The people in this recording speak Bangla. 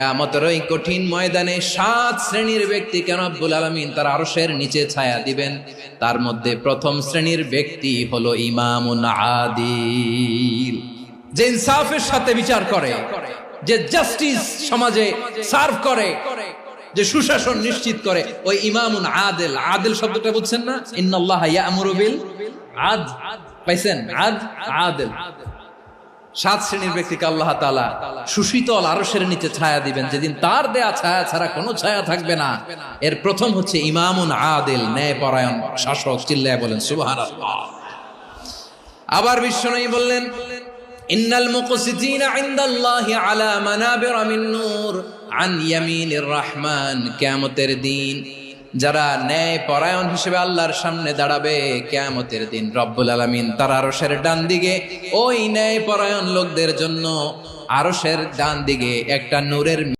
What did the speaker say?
কিয়ামতের ওই কঠিন ময়দানে 7 শ্রেণীর ব্যক্তিকে রব্বুল আলামিন তার আরশের নিচে ছায়া দিবেন। তার মধ্যে প্রথম শ্রেণীর ব্যক্তি হলো ইমামুন আদিল, যে ইনসাফের সাথে বিচার করে, যে জাস্টিস সমাজে সার্ভ করে, যে সুশাসন নিশ্চিত করে, ওই ইমামুন আদিল। আদিল শব্দটা বুঝছেন না? ইন্নাল্লাহা ইয়া'মুরু বিল আদল, পাইছেন? আদিল। 7 শ্রেণীর ব্যক্তিকে আল্লাহ তাআলা সুশীতল আরশের নিচে ছায়া দিবেন, যেদিন তার দেয়া ছায়া ছাড়া কোনো ছায়া থাকবে না। এর প্রথম হচ্ছে ইমামুন আদিল, ন্যায়পরায়ণ শাসক। চিল্লায় বলেন সুবহানাল্লাহ। আবার বিশ্বনবী বললেন, ইন্নাল মুকসিতিনা ইনদাল্লাহি আলা মানাবিরা মিন নূর আন ইয়ামিনির রহমান। কিয়ামতের দিন যারা ন্যায় পরায়ণ হিসেবে আল্লাহর সামনে দাঁড়াবে, কিয়ামতের দিন রব্বুল আলামিন তার আরশের ডান দিকে ওই ন্যায় পরায়ণ লোকদের জন্য আরশের ডান দিকে একটা নূরের